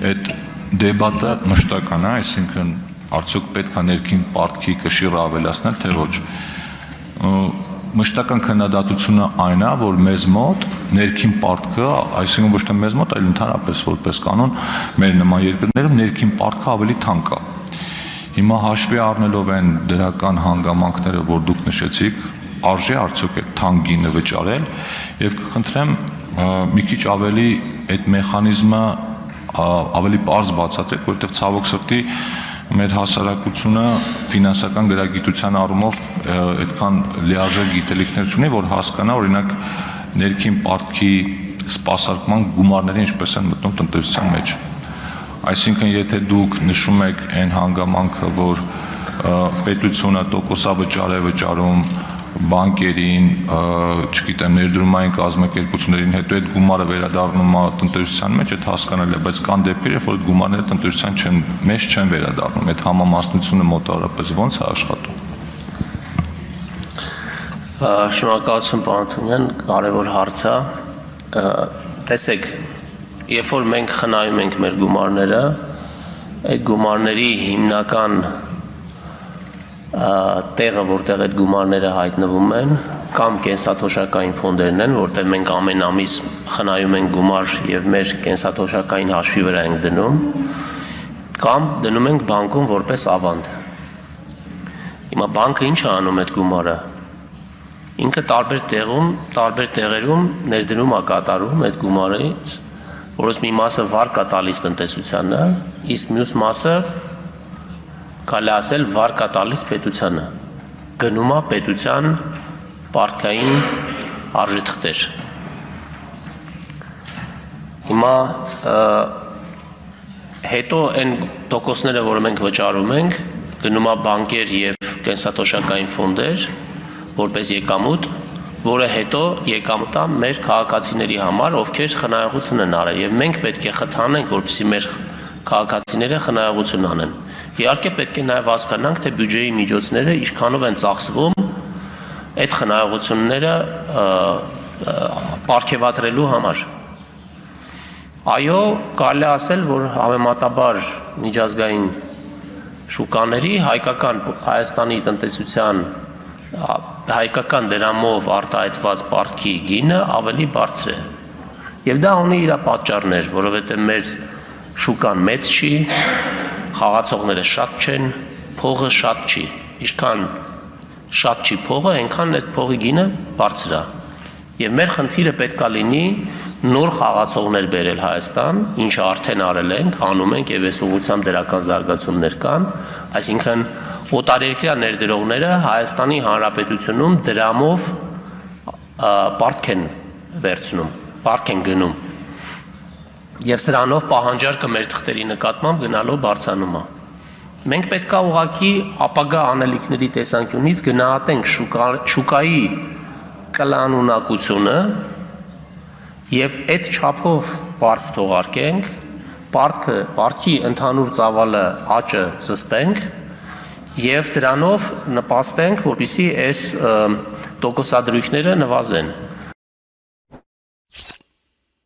այդ դեբատը մշտական է, այսինքն արդյոք պետք է ներքին պարտքի կշիռը ավելացնել, թե ոչ։ Մշտական քննադատությունը այն է, որ մեզ մոտ ներքին պարտքը, այսինքն ոչ թե մեզ մոտ, այլ ընդհանրապես որպես կանոն մեր նման երկրներում ներքին պարտքը ավելի թանկ է։ Հիմա հաշվի առնելով այն դրական հանգամանքները, որ դուք նշեցիք, արժե արդյոք այդ թանկ գինը վճարել, եւ կխնդրեմ մի քիչ ավելի այդ մեխանիզմը ավելի պարզ բացատրեք, որովհետեւ ցավոք սրտի մեր հասարակությունը ֆինանսական գրագիտության առումով այդքան լիարժեք գիտելիքներ չունի, որ հասկանա օրինակ ներքին պարտքի սպասարկման գումարները ինչպես են մտնում տնտեսության մեջ։ Այսինքն եթե դուք նշում եք այն հանգամանքը, որ պետությունը տոկոսավճար է վճարում բանկերին, չգիտեմ, ներդրումային կազմակերպություններին, հետո այդ գումարը վերադառնում է տնտեսության մեջ, այդ հասկանալի է, բայց կան դեպքեր, որ այդ գումարները տնտեսության մեջ չեն վերադառնում, այդ համամասնությունը մոտավորապես ո՞նց է աշխատում։ Շնորհակալություն, պարոն Թումանյան, կարևոր հարց է։ Տեսեք, երբ որ մենք խնայում ենք մեր գումարները, այդ գումարների հիմնական տեղը, որտեղ այդ գումարները հայտնվում են, կամ կենսաթոշակային ֆոնդերն են, որտեղ մենք ամեն ամիս խնայում ենք գումար եւ մեր կենսաթոշակային հաշվի վրա ենք դնում, կամ դնում ենք բանկում որպես ավանդ։ Հիմա բանկը ինչ է անում այդ գումարը։ Ինքը տարբեր տեղերում ներդրում է կատարում այդ գումարից, որից մի մասը վարկ է տալիս տնտեսությանը, իսկ մյուս մասը կարելի ասել վարկ է տալիս պետությանը, գնում է պետության պարտքային արժեթղթեր։ Հիմա հետո այն տոկոսները, որը մենք վճարում ենք, գնում է բանկեր եւ կենսաթոշակային ֆոնդեր, որպես եկամուտ, որը հետո եկամուտ է մեր քաղաքացիների համար, ովքեր խնայողություն են արել, եւ մենք պետք է խթանենք, որպեսզի մեր քաղաքացիները խնայողություն անեն։ Իհարկե պետք է նաև հասկանանք, թե բյուջեի միջոցները ինչքանով են ծախսվում այդ խնայողությունները պարգևատրելու համար։ Այո, կարելի ասել, որ համեմատաբար միջազգային շուկաների Հայաստանի տնտեսության հայկական դրամով արտահայտված պարտքի գինը ավելի բարձր է։ Եվ դա ունի իր պատճառներ, որովհետև մեր շուկան մեծ չի, խաղացողները շատ չեն, փողը շատ չի, ինչքան շատ չի փողը, այնքան այդ փողի գինը բարձր է։ Եվ մեր խնդիրը պետքա լինի նոր խաղացողներ բերել Հայաստան, ինչը արդեն արել ենք, անում ենք եւ այս ուղղությամբ դրական զարգացումներ կան, այսինքն օտարերկրյա ներդրողները Հայաստանի Հանրապետությունում դրամով պարտք են վերցնում, պարտք են գնում։ Եվ սրանով պահանջարկը մեր թղթերի նկատմամբ գնալով բարձրանում է։ Մենք պետք է ուղղակի ապագա անելիքների տեսանկյունից գնահատենք շուկայի կլանունակությունը եւ այդ չափով պարտք թողարկենք, պարտքի ընդհանուր ծավալը աճը զսպենք եւ դրանով նպաստենք, որպեսզի այս տոկոսադրույքները նվազեն։